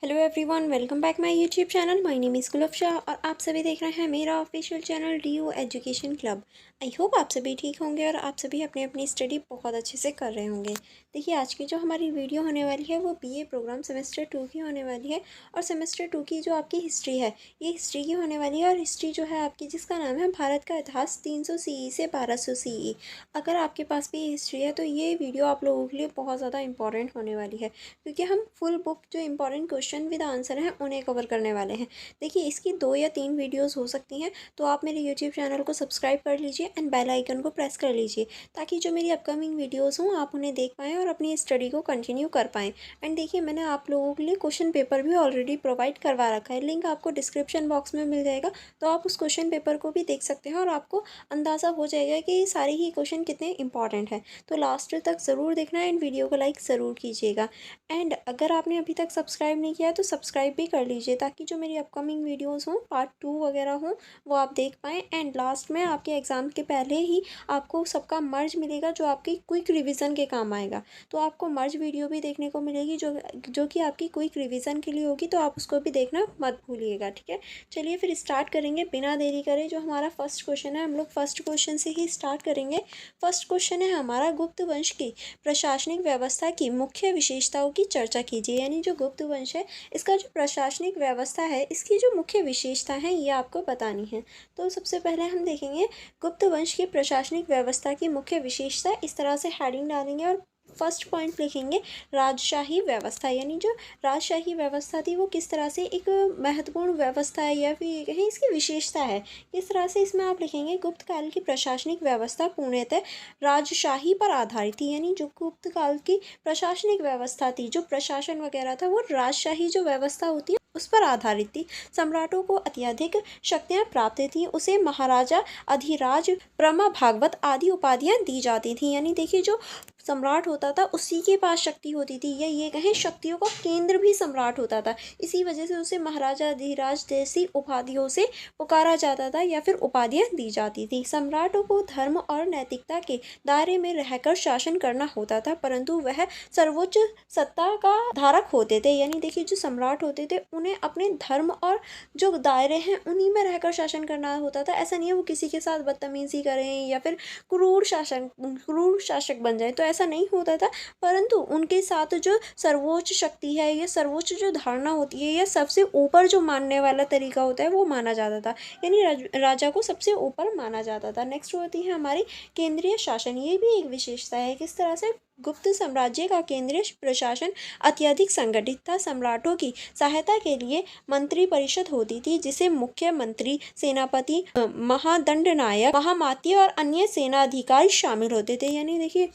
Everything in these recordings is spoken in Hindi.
Hello everyone, welcome back my YouTube channel. My name is Gulfasha और आप सभी देख रहे हैं मेरा official channel DU education club. I hope आप सभी ठीक होंगे और आप सभी अपनी अपनी स्टडी बहुत अच्छे से कर रहे होंगे। देखिए, आज की जो हमारी वीडियो होने वाली है वो BA प्रोग्राम सेमेस्टर 2 की होने वाली है। और सेमेस्टर 2 की जो आपकी हिस्ट्री है, ये हिस्ट्री की होने वाली है। और हिस्ट्री जो है आपकी, जिसका नाम है भारत का इतिहास 300 CE से 1200 CE। अगर आपके पास भी ये हिस्ट्री है तो ये वीडियो आप लोगों के लिए बहुत ज़्यादा इंपॉर्टेंट होने वाली है, क्योंकि हम फुल बुक जो इंपॉर्टेंट क्वेश्चन विद आंसर हैं उन्हें कवर करने वाले हैं। देखिए, इसकी 2 या 3 वीडियोस हो सकती हैं, तो आप मेरे यूट्यूब चैनल को सब्सक्राइब कर लीजिए एंड बेल आइकन को प्रेस कर लीजिए, ताकि जो मेरी अपकमिंग वीडियोस हों आप उन्हें देख पाएँ और अपनी स्टडी को कंटिन्यू कर पाएँ। एंड देखिए, मैंने आप लोगों के लिए क्वेश्चन पेपर भी ऑलरेडी प्रोवाइड करवा रखा है, लिंक आपको डिस्क्रिप्शन बॉक्स में मिल जाएगा, तो आप उस क्वेश्चन पेपर को भी देख सकते हैं और आपको अंदाज़ा हो जाएगा कि ये सारे ही क्वेश्चन कितने इंपॉर्टेंट हैं। तो लास्ट तक ज़रूर देखना एंड वीडियो को लाइक ज़रूर कीजिएगा। एंड अगर आपने अभी तक सब्सक्राइब नहीं किया है तो सब्सक्राइब भी कर लीजिए, ताकि जो मेरी अपकमिंग वीडियोस हों, पार्ट 2 वगैरह हों, वो आप देख पाएँ। एंड लास्ट में आपके एग्ज़ाम के पहले ही आपको सबका मर्ज मिलेगा, जो आपकी क्विक रिवीजन के काम आएगा। तो आपको मर्ज वीडियो भी देखने को मिलेगी, जो कि आपकी क्विक रिवीजन के लिए होगी, तो आप उसको भी देखना मत भूलिएगा। ठीक है, चलिए फिर स्टार्ट करेंगे बिना देरी करे। जो हमारा फर्स्ट क्वेश्चन है, हम लोग फर्स्ट क्वेश्चन से ही स्टार्ट करेंगे। फर्स्ट क्वेश्चन है हमारा, गुप्त वंश की प्रशासनिक व्यवस्था की मुख्य विशेषताओं की चर्चा कीजिए। यानी जो गुप्त वंश है, इसका जो प्रशासनिक व्यवस्था है, इसकी जो मुख्य विशेषता है, ये आपको बतानी है। तो सबसे पहले हम देखेंगे गुप्त वंश की प्रशासनिक व्यवस्था की मुख्य विशेषता। इस तरह से हेडिंग डालेंगे और फर्स्ट पॉइंट लिखेंगे राजशाही व्यवस्था। यानी जो राजशाही व्यवस्था थी वो किस तरह से एक महत्वपूर्ण व्यवस्था है, या फिर कहीं इसकी विशेषता है, इस तरह से इसमें आप लिखेंगे गुप्त काल की प्रशासनिक व्यवस्था पूर्णतः राजशाही पर आधारित थी। यानी जो गुप्त काल की प्रशासनिक व्यवस्था थी, जो प्रशासन वगैरह था, वो राजशाही जो व्यवस्था होती है उस पर आधारित थी। सम्राटों को अत्यधिक शक्तियाँ प्राप्त थी, उसे महाराजा, अधिराज, प्रमा भागवत आदि उपाधियाँ दी जाती थी। यानी देखिए, जो सम्राट होता था उसी के पास शक्ति होती थी, या ये कहें शक्तियों का केंद्र भी सम्राट होता था। इसी वजह से उसे महाराजा, अधिराज जैसी उपाधियों से पुकारा जाता था, या फिर उपाधियाँ दी जाती थी। सम्राटों को धर्म और नैतिकता के दायरे में रहकर शासन करना होता था, परंतु वह सर्वोच्च सत्ता का धारक होते थे। यानी देखिए, जो सम्राट होते थे उन्हें अपने धर्म और जो दायरे हैं उन्हीं में रहकर शासन करना होता था। ऐसा नहीं है वो किसी के साथ बदतमीजी करें या फिर क्रूर शासक बन जाए, तो ऐसा नहीं होता था। परंतु उनके साथ जो सर्वोच्च शक्ति है, या सर्वोच्च जो धारणा होती है, या सबसे ऊपर जो मानने वाला तरीका होता है, वो माना जाता था। यानी राजा को सबसे ऊपर माना जाता था। नेक्स्ट होती है हमारी केंद्रीय शासन। ये भी एक विशेषता है। किस तरह से गुप्त साम्राज्य का केंद्रीय प्रशासन अत्यधिक संगठित था। सम्राटों की सहायता के लिए मंत्री परिषद होती थी, जिसे मुख्यमंत्री, सेनापति, महादंडनायक, महामात्य और अन्य सेनाधिकारी शामिल होते थे। यानी देखिए,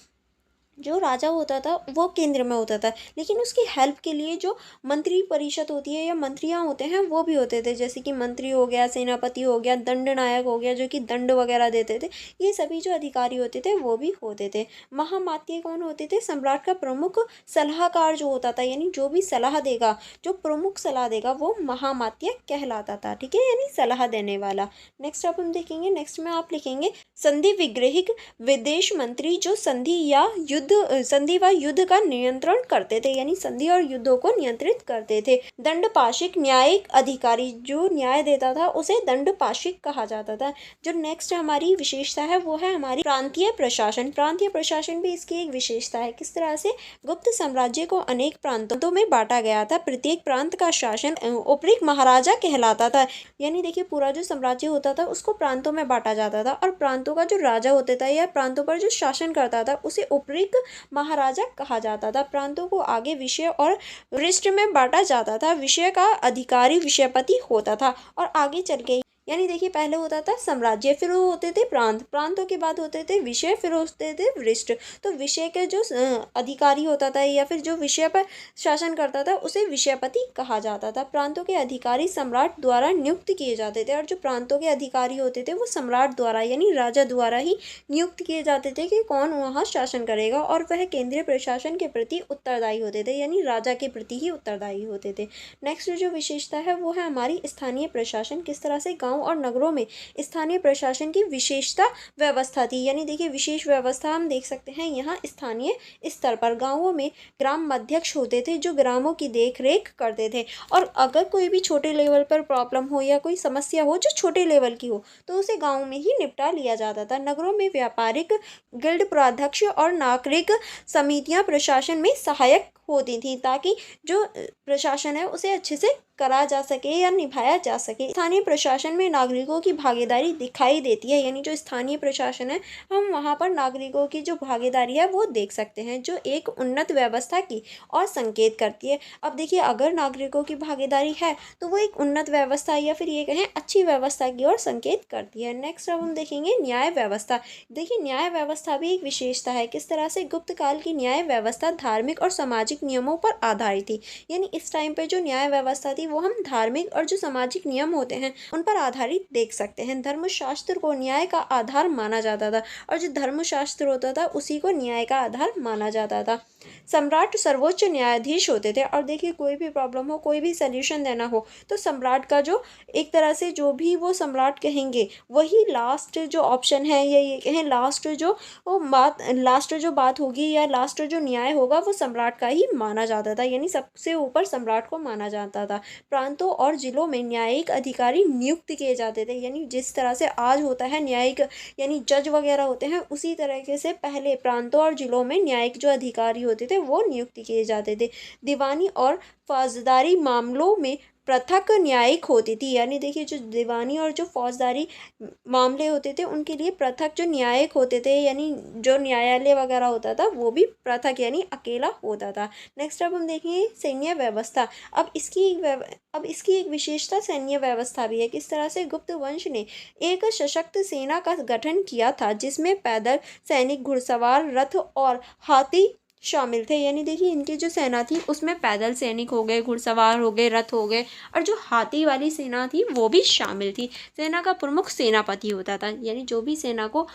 जो राजा होता था वो केंद्र में होता था, लेकिन उसकी हेल्प के लिए जो मंत्री परिषद होती है, या मंत्रियां होते हैं, वो भी होते थे। जैसे कि मंत्री हो गया, सेनापति हो गया, दंडनायक हो गया, जो कि दंड वगैरह देते थे। ये सभी जो अधिकारी होते थे वो भी होते थे। महामात्य कौन होते थे? सम्राट का प्रमुख सलाहकार जो होता था, यानी जो भी सलाह देगा, जो प्रमुख सलाह देगा, वो महामात्य कहलाता था। ठीक है, यानी सलाह देने वाला। नेक्स्ट अब हम देखेंगे, नेक्स्ट में आप लिखेंगे संधि विग्रहिक विदेश मंत्री, जो संधि व युद्ध का नियंत्रण करते थे। यानी संधि और युद्धों को नियंत्रित करते थे। दंडपाशिक न्यायिक अधिकारी, जो न्याय देता था, उसे दंडपाशिक कहा जाता था। जो नेक्स्ट हमारी विशेषता है वो है हमारी प्रांतीय प्रशासन। प्रांतीय प्रशासन भी इसकी एक विशेषता है। किस तरह से गुप्त साम्राज्य को अनेक प्रांतों में बांटा गया था। प्रत्येक प्रांत का शासन उपरी महाराजा कहलाता था। यानी देखिए, पूरा जो साम्राज्य होता था उसको प्रांतों में बांटा जाता था, और प्रांतों का जो राजा होता था, या प्रांतों पर जो शासन करता था, उसे उपरी महाराजा कहा जाता था। प्रांतों को आगे विषय और वरिष्ठ में बांटा जाता था। विषय का अधिकारी विषयपति होता था, और आगे चल के, यानी देखिए, पहले होता था साम्राज्य, फिर वो होते थे प्रांत, प्रांतों के बाद होते थे विषय, फिर होते थे वरिष्ठ। तो विषय के जो अधिकारी होता था, या फिर जो विषय पर शासन करता था, उसे विषयपति कहा जाता था। प्रांतों के अधिकारी सम्राट द्वारा नियुक्त किए जाते थे, और जो प्रांतों के अधिकारी होते थे वो सम्राट द्वारा, यानी राजा द्वारा ही नियुक्त किए जाते थे कि कौन वहाँ शासन करेगा, और वह केंद्रीय प्रशासन के प्रति उत्तरदायी होते थे, यानी राजा के प्रति ही उत्तरदायी होते थे। नेक्स्ट जो विशेषता है वो है हमारी स्थानीय प्रशासन। किस तरह से गाँव गाँव और नगरों में स्थानीय प्रशासन की विशेषता व्यवस्था थी। यानी देखिए विशेष व्यवस्था हम देख सकते हैं यहाँ स्थानीय स्तर पर। गाँवों में ग्राम अध्यक्ष होते थे जो ग्रामों की देख रेख करते थे, और अगर कोई भी छोटे लेवल पर प्रॉब्लम हो या कोई समस्या हो जो छोटे लेवल की हो तो उसे गाँव में ही निपटा लिया जाता था। नगरों में व्यापारिक गिल्ड प्राध्यक्ष और नागरिक समितियां प्रशासन में सहायक होती थी, ताकि जो प्रशासन है उसे अच्छे से करा जा सके या निभाया जा सके। स्थानीय प्रशासन में नागरिकों की भागीदारी दिखाई देती है। यानी जो स्थानीय प्रशासन है हम वहाँ पर नागरिकों की जो भागीदारी है वो देख सकते हैं, जो एक उन्नत व्यवस्था की और संकेत करती है। अब देखिए अगर नागरिकों की भागीदारी है तो वो एक उन्नत व्यवस्था या फिर ये कहें अच्छी व्यवस्था की ओर संकेत करती है। नेक्स्ट अब हम देखेंगे न्याय व्यवस्था। देखिए न्याय व्यवस्था भी एक विशेषता है। किस तरह से गुप्त काल की न्याय व्यवस्था धार्मिक और सामाजिक नियमों पर आधारित थी। यानी इस टाइम पे जो न्याय व्यवस्था थी वो हम धार्मिक और जो सामाजिक नियम होते हैं उन पर आधारित देख सकते हैं। धर्मशास्त्र को न्याय का आधार माना जाता था, और जो धर्मशास्त्र होता था उसी को न्याय का आधार माना जाता था। सम्राट सर्वोच्च न्यायाधीश होते थे, और देखिए कोई भी प्रॉब्लम हो, कोई भी सल्यूशन देना हो तो सम्राट का जो एक तरह से जो भी वो सम्राट कहेंगे वही लास्ट जो ऑप्शन है, या ये कहें लास्ट जो बात होगी या लास्ट जो न्याय होगा वो सम्राट का ही माना जाता था। यानी सबसे ऊपर सम्राट को माना जाता था। प्रांतों और जिलों में न्यायिक अधिकारी नियुक्त किए जाते थे। यानी जिस तरह से आज होता है न्यायिक यानी जज वगैरह होते हैं, उसी तरीके से पहले प्रांतों और जिलों में न्यायिक जो अधिकारी होते थे वो नियुक्त किए जाते थे। दीवानी और फौजदारी मामलों में पृथक न्यायिक होती थी। यानी देखिए जो दीवानी और जो फौजदारी मामले होते थे उनके लिए पृथक जो न्यायिक होते थे, यानी जो न्यायालय वगैरह होता था वो भी पृथक यानी अकेला होता था। नेक्स्ट अब हम देखेंगे सैन्य व्यवस्था। अब इसकी एक विशेषता सैन्य व्यवस्था भी है। किस तरह से गुप्त वंश ने एक सशक्त सेना का गठन किया था, जिसमें पैदल सैनिक, घुड़सवार, रथ और हाथी शामिल थे। यानी देखिए इनकी जो सेना थी उसमें पैदल सैनिक हो गए, घुड़सवार हो गए, रथ हो गए, और जो हाथी वाली सेना थी वो भी शामिल थी। सेना का प्रमुख सेनापति होता था। यानी जो भी सेना को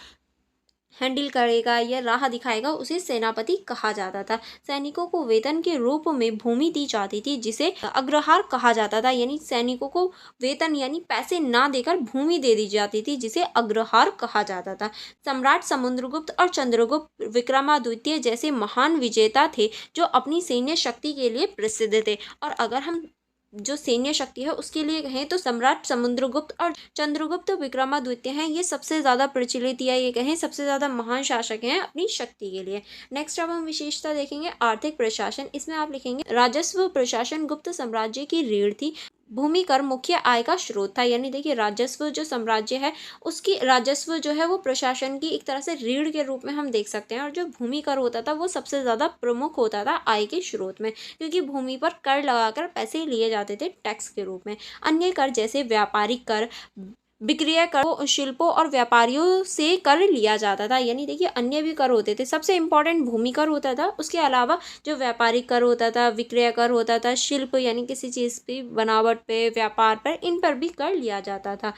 हैंडल करेगा या राह दिखाएगा उसे सेनापति कहा जाता था। सैनिकों को वेतन के रूप में भूमि दी जाती थी, जिसे अग्रहार कहा जाता था। यानी सैनिकों को वेतन यानी पैसे ना देकर भूमि दे दी जाती थी, जिसे अग्रहार कहा जाता था। सम्राट समुद्रगुप्त और चंद्रगुप्त विक्रमादित्य जैसे महान विजेता थे जो अपनी सैन्य शक्ति के लिए प्रसिद्ध थे। और अगर हम जो सैन्य शक्ति है उसके लिए कहें तो सम्राट समुद्रगुप्त और चंद्रगुप्त विक्रमादित्य हैं, ये सबसे ज़्यादा प्रचलित या ये कहें सबसे ज़्यादा महान शासक हैं अपनी शक्ति के लिए। नेक्स्ट अब हम विशेषता देखेंगे आर्थिक प्रशासन। इसमें आप लिखेंगे राजस्व प्रशासन गुप्त साम्राज्य की रीढ़ थी। भूमि कर मुख्य आय का स्रोत था। यानी देखिए राजस्व जो साम्राज्य है उसकी राजस्व जो है वो प्रशासन की एक तरह से रीढ़ के रूप में हम देख सकते हैं, और जो भूमि कर होता था वो सबसे ज़्यादा प्रमुख होता था आय के स्रोत में, क्योंकि भूमि पर कर लगाकर पैसे लिए जाते थे टैक्स के रूप में। अन्य कर जैसे व्यापारिक कर, विक्रय कर, शिल्पों और व्यापारियों से कर लिया जाता था। यानी देखिए अन्य भी कर होते थे, सबसे इम्पोर्टेंट भूमि कर होता था, उसके अलावा जो व्यापारिक कर होता था, विक्रय कर होता था, शिल्प यानी किसी चीज़ की बनावट पे, व्यापार पर, इन पर भी कर लिया जाता था।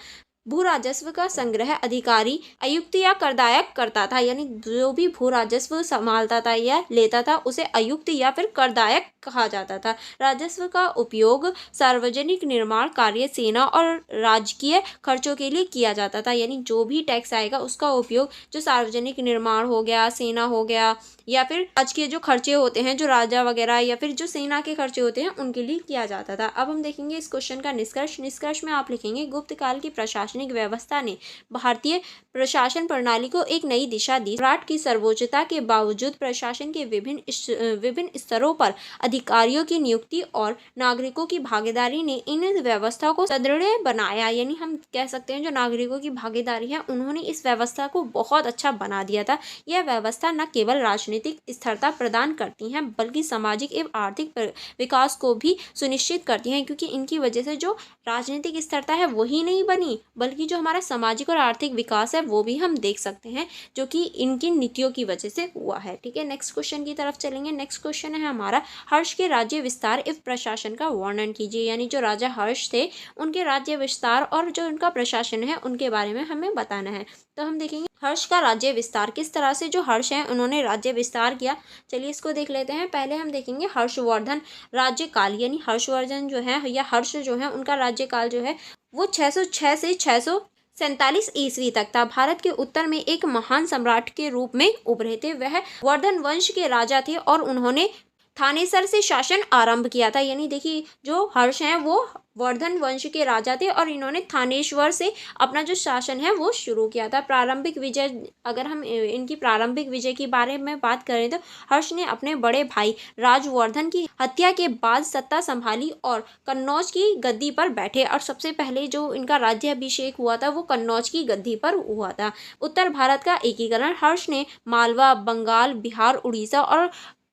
भू राजस्व का संग्रह अधिकारी आयुक्त या करदायक करता था। यानी जो भी भू राजस्व संभालता था या लेता था उसे आयुक्त या फिर करदायक कहा जाता था। राजस्व का उपयोग सार्वजनिक निर्माण कार्य, सेना और राजकीय खर्चों के लिए किया जाता था। यानी जो भी टैक्स आएगा उसका उपयोग जो सार्वजनिक निर्माण हो गया, सेना हो गया, या फिर आज के जो खर्चे होते हैं जो राजा वगैरह या फिर जो सेना के खर्चे होते हैं उनके लिए किया जाता था। अब हम देखेंगे इस क्वेश्चन का निष्कर्ष में आप लिखेंगे गुप्त काल की प्रशासनिक व्यवस्था ने भारतीय प्रशासन प्रणाली को एक नई दिशा दी। सम्राट की सर्वोच्चता के बावजूद प्रशासन के विभिन्न स्तरों पर अधिकारियों की नियुक्ति और नागरिकों की भागीदारी ने इन व्यवस्था को सुदृढ़ बनाया। यानी हम कह सकते हैं जो नागरिकों की भागीदारी है उन्होंने इस व्यवस्था को बहुत अच्छा बना दिया था। यह व्यवस्था न केवल राजनीतिक स्थिरता प्रदान करती हैं बल्कि सामाजिक एवं आर्थिक विकास को भी सुनिश्चित करती हैं, क्योंकि इनकी वजह से जो राजनीतिक स्थिरता है वही नहीं बनी बल्कि जो हमारा सामाजिक और आर्थिक विकास है वो भी हम देख सकते हैं जो कि इनकी नीतियों की वजह से हुआ है। ठीक है, नेक्स्ट क्वेश्चन की तरफ चलेंगे। नेक्स्ट क्वेश्चन है हमारा हर्ष के राज्य विस्तार एवं प्रशासन का वर्णन कीजिए। यानी जो राजा हर्ष थे उनके राज्य विस्तार और जो उनका प्रशासन है उनके बारे में हमें बताना है। तो हम देखेंगे हर्ष का राज्य विस्तार, किस तरह से जो हर्ष हैं उन्होंने राज्य विस्तार किया। चलिए इसको देख लेते हैं। पहले हम देखेंगे हर्षवर्धन राज्यकाल। यानी हर्षवर्धन जो है या हर्ष जो है उनका राज्यकाल जो है वो 606 से 647 ईस्वी तक था। भारत के उत्तर में एक महान सम्राट के रूप में उभरे थे। वह वर्धन वंश के राजा थे और उन्होंने थानेसर से शासन आरंभ किया था। यानी देखिए जो हर्ष हैं वो वर्धन वंश के राजा थे और इन्होंने थानेश्वर से अपना जो शासन है वो शुरू किया था। प्रारंभिक विजय, अगर हम इनकी प्रारंभिक विजय के बारे में बात करें तो हर्ष ने अपने बड़े भाई राजवर्धन की हत्या के बाद सत्ता संभाली और कन्नौज की गद्दी पर बैठे और सबसे पहले जो इनका राज्याभिषेक हुआ था वो कन्नौज की गद्दी पर हुआ था। उत्तर भारत का एकीकरण, हर्ष ने मालवा, बंगाल, बिहार, उड़ीसा और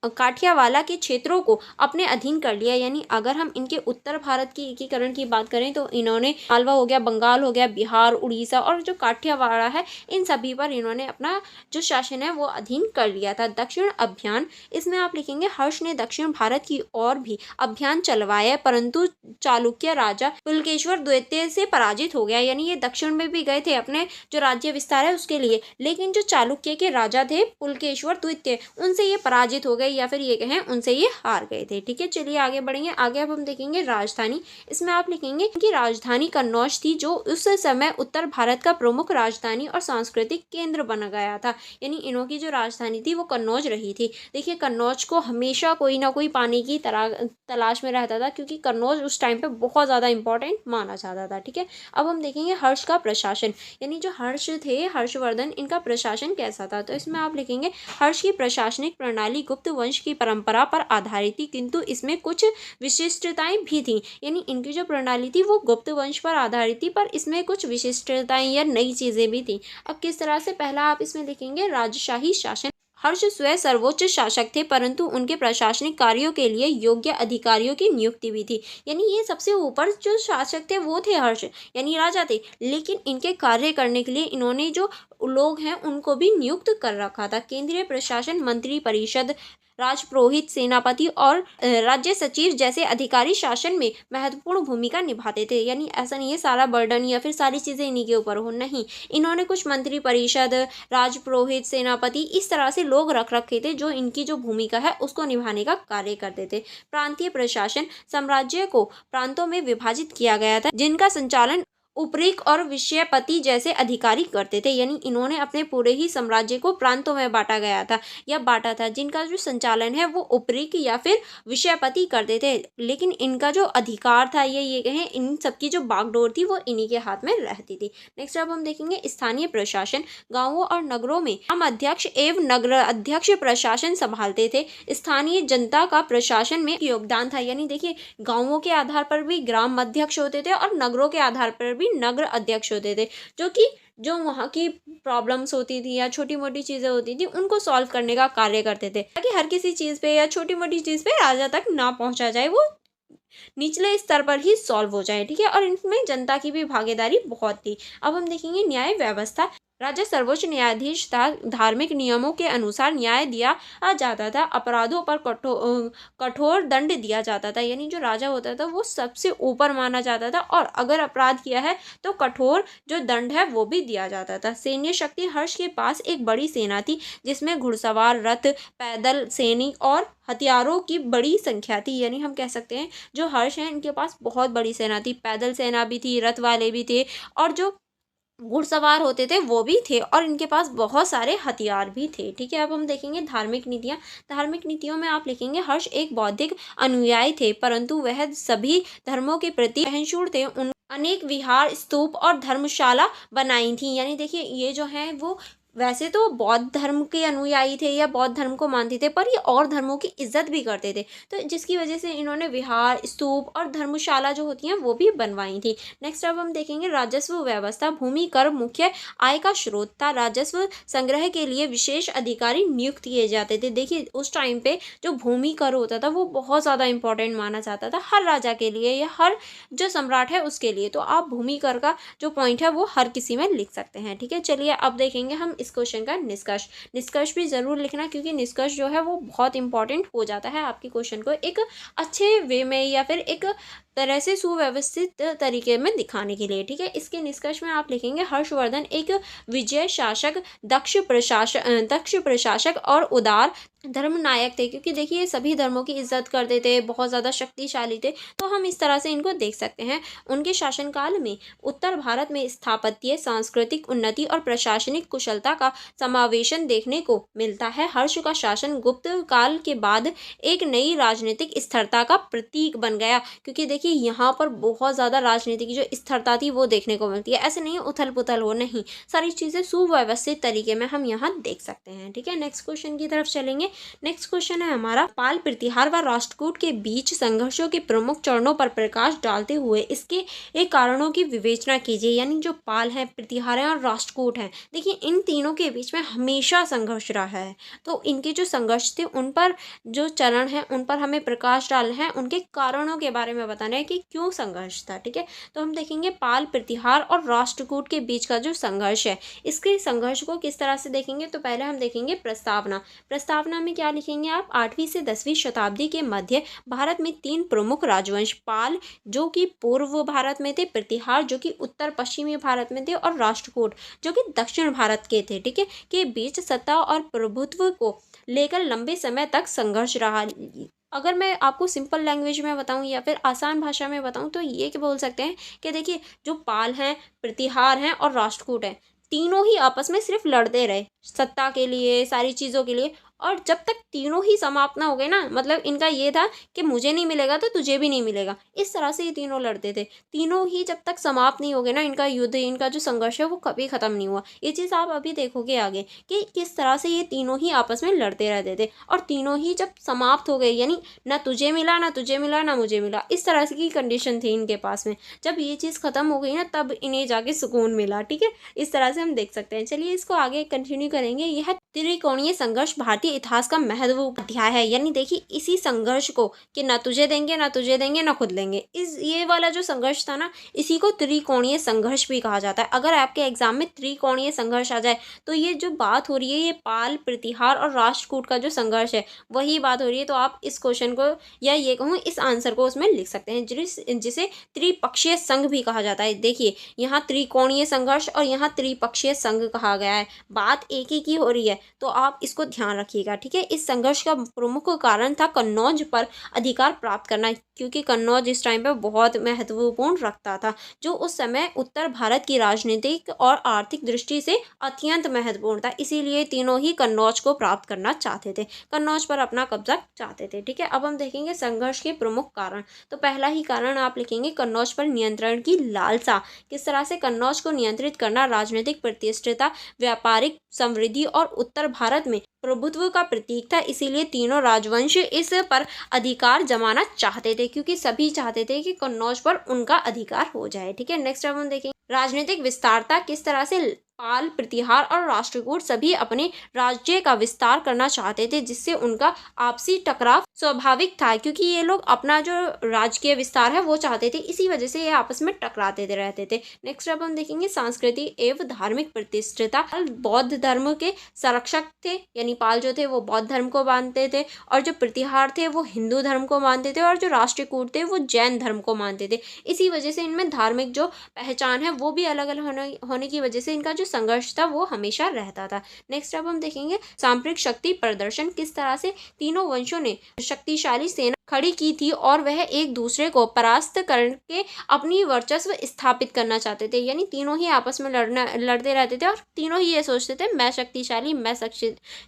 काठियावाला के क्षेत्रों को अपने अधीन कर लिया। यानी अगर हम इनके उत्तर भारत की एकीकरण की बात करें तो इन्होंने मालवा हो गया, बंगाल हो गया, बिहार, उड़ीसा और जो काठियावाड़ा है इन सभी पर इन्होंने अपना जो शासन है वो अधीन कर लिया था। दक्षिण अभियान, इसमें आप लिखेंगे हर्ष ने दक्षिण भारत की ओर भी अभियान चलवाया परंतु चालुक्य राजा पुलकेश्वर द्वितीय से पराजित हो गया। यानी ये दक्षिण में भी गए थे अपने जो राज्य विस्तार है उसके लिए, लेकिन जो चालुक्य के राजा थे पुलकेश्वर द्वितीय, उनसे ये पराजित हो गए या फिर ये कहें उनसे ये हार गए थे। ठीक है, चलिए आगे बढ़ेंगे। आगे अब हम देखेंगे राजधानी। इसमें आप लिखेंगे कि राजधानी कन्नौज थी जो उस समय उत्तर भारत का प्रमुख राजधानी और सांस्कृतिक केंद्र बन गया था। यानी इन्हों की जो राजधानी थी वो कन्नौज रही थी। देखिए कन्नौज को हमेशा कोई ना कोई पानी की तलाश में रहता था क्योंकि कन्नौज उस टाइम पे बहुत ज़्यादा इंपॉर्टेंट माना जाता था। ठीक है, अब हम देखेंगे हर्ष का प्रशासन। यानी जो हर्ष थे, हर्षवर्धन, इनका प्रशासन कैसा था। तो इसमें आप लिखेंगे हर्ष की प्रशासनिक प्रणाली गुप्त वंश की परंपरा पर आधारित थी किंतु इसमें कुछ विशिष्टताएं भी थी। यानी इनकी जो प्रणाली थी वो गुप्त वंश पर आधारित थी पर इसमें कुछ विशिष्टताएं या नई चीजें भी थी। अब किस तरह से, पहला आप इसमें लिखेंगे राजशाही शासन। हर्ष स्वयं सर्वोच्च शासक थे परंतु उनके प्रशासनिक कार्यों के लिए योग्य अधिकारियों की नियुक्ति भी थी। यानी ये सबसे ऊपर जो शासक थे वो थे हर्ष, यानी राजा थे, लेकिन इनके कार्य करने के लिए इन्होंने जो लोग हैं उनको भी नियुक्त कर रखा था। केंद्रीय प्रशासन, मंत्री परिषद, राजपुरोहित, सेनापति और राज्य सचिव जैसे अधिकारी शासन में महत्वपूर्ण भूमिका निभाते थे। यानी ऐसा नहीं है सारा बर्डन या फिर सारी चीज़ें इन्हीं के ऊपर हो, नहीं, इन्होंने कुछ मंत्री परिषद, राजपुरोहित, सेनापति, इस तरह से लोग रख रखे थे जो इनकी जो भूमिका है उसको निभाने का कार्य करते थे। प्रांतीय प्रशासन, साम्राज्य को प्रांतों में विभाजित किया गया था जिनका संचालन उपरीक और विषयपति जैसे अधिकारी करते थे। यानी इन्होंने अपने पूरे ही साम्राज्य को प्रांतों में बांटा था जिनका जो संचालन है वो उपरीक या फिर विषयपति करते थे, लेकिन इनका जो अधिकार था ये कहें इन सबकी जो बागडोर थी वो इन्हीं के हाथ में रहती थी। नेक्स्ट अब हम देखेंगे स्थानीय प्रशासन। गाँवों और नगरों में ग्राम अध्यक्ष एवं नगर अध्यक्ष प्रशासन संभालते थे। स्थानीय जनता का प्रशासन में योगदान था। यानी देखिए गाँवों के आधार पर भी ग्राम अध्यक्ष होते थे और नगरों के आधार पर भी नगर अध्यक्ष होते थे जो वहाँ की प्रॉब्लम्स होती थी या छोटी मोटी चीज़ें होती थी उनको सॉल्व करने का कार्य करते थे ताकि हर किसी चीज़ पे या छोटी मोटी चीज़ पे राजा तक ना पहुँचा जाए, वो निचले स्तर पर ही सॉल्व हो जाए। ठीक है, और इनमें जनता की भी भागीदारी बहुत थी। अब हम देखेंगे न्याय व्यवस्था। राजा सर्वोच्च न्यायाधीश था। धार्मिक नियमों के अनुसार न्याय दिया जाता था। अपराधों पर कठोर दंड दिया जाता था। यानी जो राजा होता था वो सबसे ऊपर माना जाता था और अगर अपराध किया है तो कठोर जो दंड है वो भी दिया जाता था। सैन्य शक्ति, हर्ष के पास एक बड़ी सेना थी जिसमें घुड़सवार, रथ, पैदल सैनिक और हथियारों की बड़ी संख्या थी। यानी हम कह सकते हैं जो हर्ष हैं इनके पास बहुत बड़ी सेना थी, पैदल सेना भी थी, रथ वाले भी थे और जो घुड़सवार होते थे वो भी थे और इनके पास बहुत सारे हथियार भी थे। ठीक है, अब हम देखेंगे धार्मिक नीतियाँ। धार्मिक नीतियों में आप लिखेंगे हर्ष एक बौद्धिक अनुयायी थे परंतु वह सभी धर्मों के प्रति सहिष्णु थे। उन अनेक विहार, स्तूप और धर्मशाला बनाई थी। यानी देखिए ये जो है वो वैसे तो बौद्ध धर्म के अनुयायी थे या बौद्ध धर्म को मानते थे पर ये और धर्मों की इज्जत भी करते थे, तो जिसकी वजह से इन्होंने विहार, स्तूप और धर्मशाला जो होती हैं वो भी बनवाई थी। नेक्स्ट अब हम देखेंगे राजस्व व्यवस्था। भूमि कर मुख्य आय का स्रोत था। राजस्व संग्रह के लिए विशेष अधिकारी नियुक्त किए जाते थे। देखिए उस टाइम पे जो भूमि कर होता था वो बहुत ज़्यादा इंपॉर्टेंट माना जाता था हर राजा के लिए या हर जो सम्राट है उसके लिए। तो आप भूमि कर का जो पॉइंट है वो हर किसी में लिख सकते हैं। ठीक है, चलिए अब देखेंगे हम इस क्वेश्चन का निष्कर्ष भी जरूर लिखना क्योंकि निष्कर्ष जो है वो बहुत इंपॉर्टेंट हो जाता है आपके क्वेश्चन को एक अच्छे वे में या फिर एक तरह से सुव्यवस्थित तरीके में दिखाने के लिए। ठीक है, इसके निष्कर्ष में आप लिखेंगे हर्षवर्धन एक विजय शासक, दक्ष प्रशासक और उदार धर्म नायक थे, क्योंकि देखिए सभी धर्मों की इज्जत करते थे, बहुत ज़्यादा शक्तिशाली थे, तो हम इस तरह से इनको देख सकते हैं। उनके शासनकाल में उत्तर भारत में स्थापत्य, सांस्कृतिक उन्नति और प्रशासनिक कुशलता का समावेशन देखने को मिलता है। हर्ष का शासन गुप्त काल के बाद एक नई राजनीतिक स्थिरता का प्रतीक बन गया, क्योंकि देखिए यहाँ पर बहुत ज़्यादा राजनीति की जो स्थिरता थी वो देखने को मिलती है। ऐसे नहीं उथल पुथल हो, नहीं, सारी चीज़ें सुव्यवस्थित तरीके में हम यहाँ देख सकते हैं। ठीक है, नेक्स्ट क्वेश्चन की तरफ चलेंगे। नेक्स्ट क्वेश्चन है हमारा, पाल प्रतिहार व राष्ट्रकूट के बीच संघर्षों के प्रमुख चरणों पर प्रकाश डालते हुए इसके एक कारणों की विवेचना कीजिए। यानी जो पाल है, प्रतिहार है और राष्ट्रकूट है, देखिए इन तीनों के बीच में हमेशा संघर्ष रहा है, तो इनके जो संघर्ष थे उन पर जो चरण है उन पर हमें प्रकाश डालना है, उनके कारणों के बारे में बताना है कि क्यों संघर्ष था। ठीक है, तो हम देखेंगे पाल प्रतिहार और राष्ट्रकूट के बीच का जो संघर्ष है, इसके संघर्ष को किस तरह से देखेंगे। तो पहले हम देखेंगे प्रस्तावना। प्रस्तावना में क्या लिखेंगे आप, 8वीं से 10वीं शताब्दी के मध्य भारत में 3 प्रमुख राजवंश, पाल जो कि पूर्व भारत में थे, प्रतिहार जो कि उत्तर पश्चिमी भारत में थे, और राष्ट्रकूट जो कि दक्षिण भारत के थे, ठीक है, के बीच सत्ता और प्रभुत्व को लेकर लंबे समय तक संघर्ष रहा। अगर मैं आपको सिंपल लैंग्वेज में बताऊं या फिर आसान भाषा में बताऊं तो ये क्या बोल सकते हैं कि देखिए जो पाल हैं, प्रतिहार हैं और राष्ट्रकूट हैं, तीनों ही आपस में सिर्फ लड़ते रहे सत्ता के लिए, सारी चीज़ों के लिए, और जब तक तीनों ही समाप्त ना हो गए ना, मतलब इनका ये था कि मुझे नहीं मिलेगा तो तुझे भी नहीं मिलेगा, इस तरह से ये तीनों लड़ते थे। तीनों ही जब तक समाप्त नहीं हो गए ना, इनका युद्ध, इनका जो संघर्ष है वो कभी ख़त्म नहीं हुआ। ये चीज़ आप अभी देखोगे आगे कि किस तरह से ये तीनों ही आपस में लड़ते रहते थे, और तीनों ही जब समाप्त हो गए, यानी ना तुझे मिला, ना तुझे मिला, ना मुझे मिला, इस तरह से की कंडीशन थी इनके पास में, जब ये चीज़ ख़त्म हो गई ना तब इन्हें जाके सुकून मिला। ठीक है, इस तरह से हम देख सकते हैं। चलिए इसको आगे कंटिन्यू करेंगे। यह त्रिकोणीय संघर्ष भारतीय इतिहास का महत्वपूर्ण अध्याय है। यानी देखिए इसी संघर्ष को कि ना तुझे देंगे, ना तुझे देंगे, ना खुद लेंगे, इस ये वाला जो संघर्ष था ना, इसी को त्रिकोणीय संघर्ष भी कहा जाता है। अगर आपके एग्जाम में त्रिकोणीय संघर्ष आ जाए तो ये जो बात हो रही है, ये पाल, प्रतिहार और राष्ट्रकूट का जो संघर्ष है वही बात हो रही है। तो आप इस क्वेश्चन को या ये कहूँ इस आंसर को उसमें लिख सकते हैं, जिसे त्रिपक्षीय संघ भी कहा जाता है। देखिए यहाँ त्रिकोणीय संघर्ष और यहाँ त्रिपक्षीय संघ कहा गया है, बात एक ही की हो रही है, तो आप इसको ध्यान रखिएगा। ठीक है, इस संघर्ष का प्रमुख कारण था कन्नौज पर अधिकार प्राप्त करना, क्योंकि कन्नौज इस टाइम पे बहुत महत्वपूर्ण रखता था, जो उस समय उत्तर भारत की राजनीतिक और आर्थिक दृष्टि से अत्यंत महत्वपूर्ण था। इसीलिए तीनों ही कन्नौज को प्राप्त करना चाहते थे, कन्नौज पर अपना कब्जा चाहते थे। ठीक है, अब हम देखेंगे संघर्ष के प्रमुख कारण। तो पहला ही कारण आप लिखेंगे कन्नौज पर नियंत्रण की लालसा। किस तरह से कन्नौज को नियंत्रित करना राजनीतिक प्रतिष्ठिता, व्यापारिक समृद्धि और उत्तर भारत में प्रभुत्व का प्रतीक था, इसीलिए तीनों राजवंश इस पर अधिकार जमाना चाहते थे, क्योंकि सभी चाहते थे कि कन्नौज पर उनका अधिकार हो जाए। ठीक है, नेक्स्ट अब हम देखेंगे राजनीतिक विस्तारता। किस तरह से पाल, प्रतिहार और राष्ट्रकूट सभी अपने राज्य का विस्तार करना चाहते थे, जिससे उनका आपसी टकराव स्वाभाविक था, क्योंकि ये लोग अपना जो राजकीय विस्तार है वो चाहते थे, इसी वजह से ये आपस में टकराते रहते थे। नेक्स्ट अब हम देखेंगे संस्कृति एवं धार्मिक प्रतिष्ठिता। बौद्ध धर्म के संरक्षक थे, यानी पाल जो थे वो बौद्ध धर्म को मानते थे, और जो प्रतिहार थे वो हिंदू धर्म को मानते थे, और जो राष्ट्रकूट थे वो जैन धर्म को मानते थे। इसी वजह से इनमें धार्मिक जो पहचान है वो भी अलग अलग होने की वजह से इनका जो संघर्ष था वो हमेशा रहता था। नेक्स्ट अब हम देखेंगे सामरिक शक्ति प्रदर्शन। किस तरह से तीनों वंशों ने शक्तिशाली सेना खड़ी की थी और वह एक दूसरे को परास्त करके अपनी वर्चस्व स्थापित करना चाहते थे, यानी तीनों ही आपस में लड़ते रहते थे, और तीनों ही ये सोचते थे मैं शक्तिशाली, मैं